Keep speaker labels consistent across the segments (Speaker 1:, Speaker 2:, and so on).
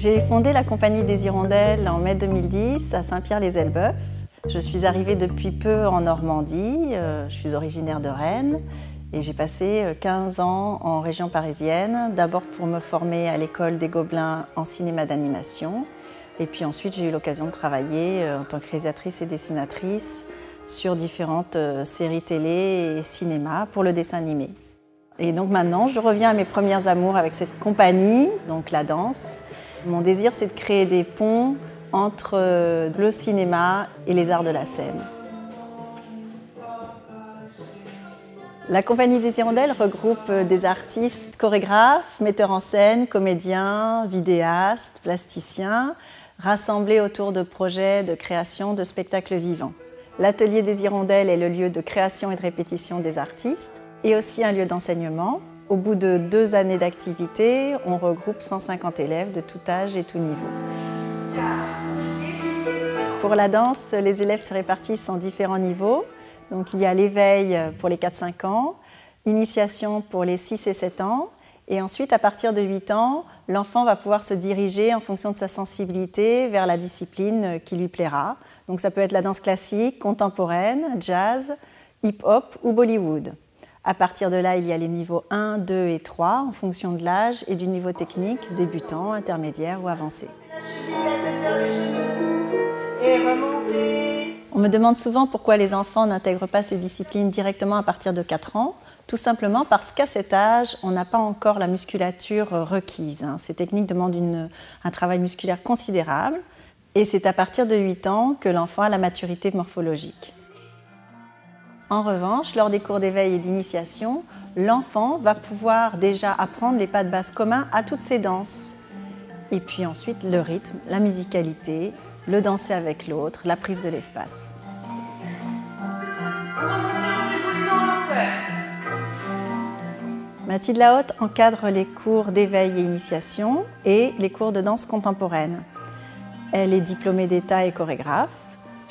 Speaker 1: J'ai fondé la compagnie des Hirondelles en mai 2010 à Saint-Pierre-les-Elbeuf. Je suis arrivée depuis peu en Normandie, je suis originaire de Rennes et j'ai passé 15 ans en région parisienne, d'abord pour me former à l'école des Gobelins en cinéma d'animation et puis ensuite j'ai eu l'occasion de travailler en tant que réalisatrice et dessinatrice sur différentes séries télé et cinéma pour le dessin animé. Et donc maintenant, je reviens à mes premières amours avec cette compagnie, donc la danse. Mon désir, c'est de créer des ponts entre le cinéma et les arts de la scène. La compagnie des Hirondelles regroupe des artistes, chorégraphes, metteurs en scène, comédiens, vidéastes, plasticiens, rassemblés autour de projets de création de spectacles vivants. L'atelier des Hirondelles est le lieu de création et de répétition des artistes et aussi un lieu d'enseignement. Au bout de 2 années d'activité, on regroupe 150 élèves de tout âge et tout niveau. Pour la danse, les élèves se répartissent en différents niveaux. Donc, il y a l'éveil pour les 4-5 ans, initiation pour les 6 et 7 ans, et ensuite, à partir de 8 ans, l'enfant va pouvoir se diriger en fonction de sa sensibilité vers la discipline qui lui plaira. Donc, ça peut être la danse classique, contemporaine, jazz, hip-hop ou Bollywood. À partir de là, il y a les niveaux 1, 2 et 3 en fonction de l'âge et du niveau technique, débutant, intermédiaire ou avancé. On me demande souvent pourquoi les enfants n'intègrent pas ces disciplines directement à partir de 4 ans. Tout simplement parce qu'à cet âge, on n'a pas encore la musculature requise. Ces techniques demandent un travail musculaire considérable et c'est à partir de 8 ans que l'enfant a la maturité morphologique. En revanche, lors des cours d'éveil et d'initiation, l'enfant va pouvoir déjà apprendre les pas de base communs à toutes ces danses. Et puis ensuite, le rythme, la musicalité, le danser avec l'autre, la prise de l'espace. Mathilde Lahaute encadre les cours d'éveil et initiation et les cours de danse contemporaine. Elle est diplômée d'État et chorégraphe.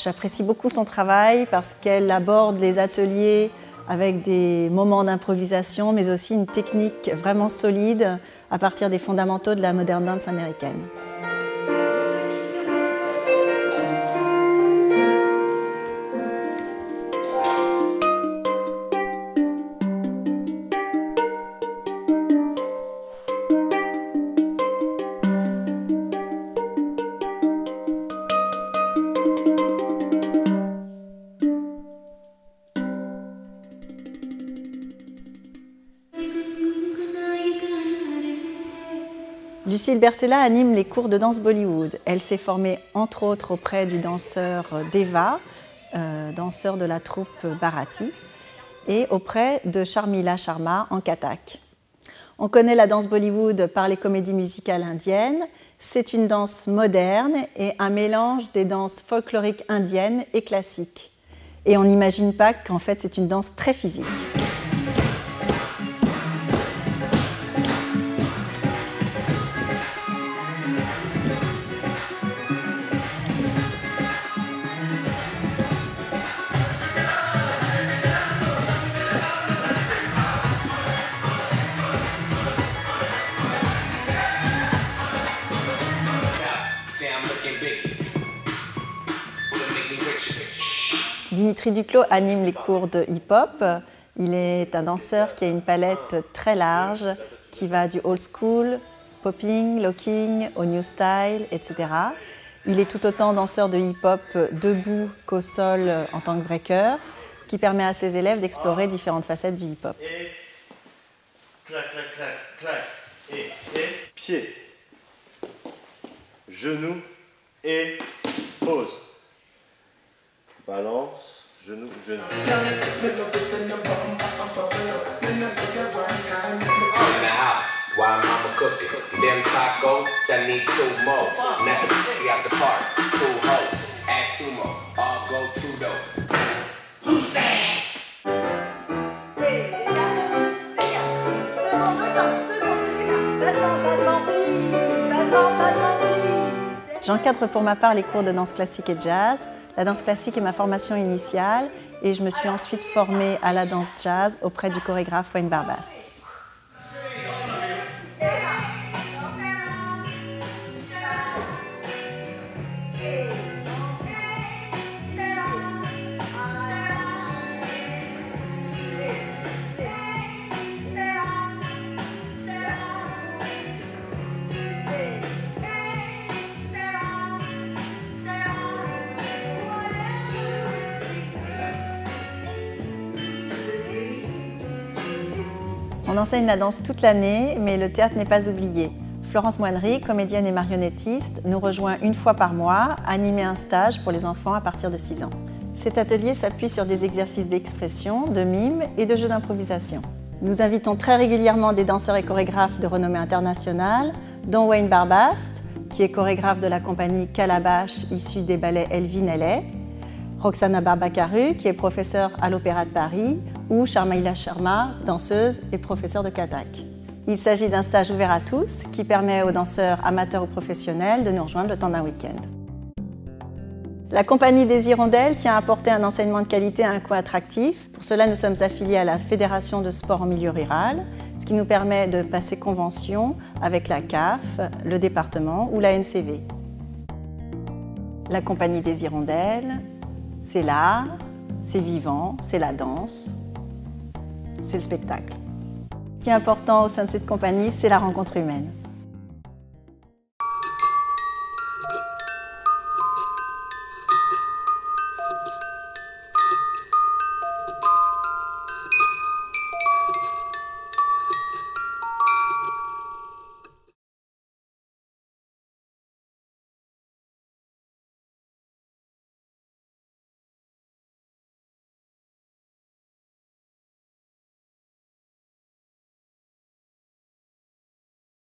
Speaker 1: J'apprécie beaucoup son travail parce qu'elle aborde les ateliers avec des moments d'improvisation, mais aussi une technique vraiment solide à partir des fondamentaux de la modern dance américaine. Lucille Bercella anime les cours de danse Bollywood. Elle s'est formée entre autres auprès du danseur Deva, danseur de la troupe Bharati, et auprès de Sharmila Sharma en Kathak. On connaît la danse Bollywood par les comédies musicales indiennes. C'est une danse moderne et un mélange des danses folkloriques indiennes et classiques. Et on n'imagine pas qu'en fait c'est une danse très physique. Dimitri Duclos anime les cours de hip-hop. Il est un danseur qui a une palette très large, qui va du old school, popping, locking, au new style, etc. Il est tout autant danseur de hip-hop debout qu'au sol en tant que breaker, ce qui permet à ses élèves d'explorer différentes facettes du hip-hop.
Speaker 2: Et clac, clac, clac, clac, et pied, genou et pause. Balance, genou, genou.
Speaker 3: In the house, while mama cooking. Them tacos that need 2 more. Let the baby out the park. 2 hosts, ass sumo, all go to the. Who's that?
Speaker 1: J'encadre pour ma part les cours de danse classique et jazz. La danse classique est ma formation initiale et je me suis ensuite formée à la danse jazz auprès du chorégraphe Wayne Barbast. On enseigne la danse toute l'année, mais le théâtre n'est pas oublié. Florence Moinery, comédienne et marionnettiste, nous rejoint une fois par mois, animer un stage pour les enfants à partir de 6 ans. Cet atelier s'appuie sur des exercices d'expression, de mime et de jeux d'improvisation. Nous invitons très régulièrement des danseurs et chorégraphes de renommée internationale, dont Wayne Barbast, qui est chorégraphe de la compagnie Calabash issue des ballets Elvin Ailey, Roxana Barbakaru, qui est professeure à l'Opéra de Paris, ou Sharmaila Sharma, danseuse et professeure de Kathak. Il s'agit d'un stage ouvert à tous qui permet aux danseurs amateurs ou professionnels de nous rejoindre le temps d'un week-end. La compagnie des Hirondelles tient à apporter un enseignement de qualité à un coût attractif. Pour cela, nous sommes affiliés à la Fédération de sport en milieu rural, ce qui nous permet de passer convention avec la CAF, le département ou la NCV. La compagnie des Hirondelles, c'est l'art, c'est vivant, c'est la danse, c'est le spectacle. Ce qui est important au sein de cette compagnie, c'est la rencontre humaine.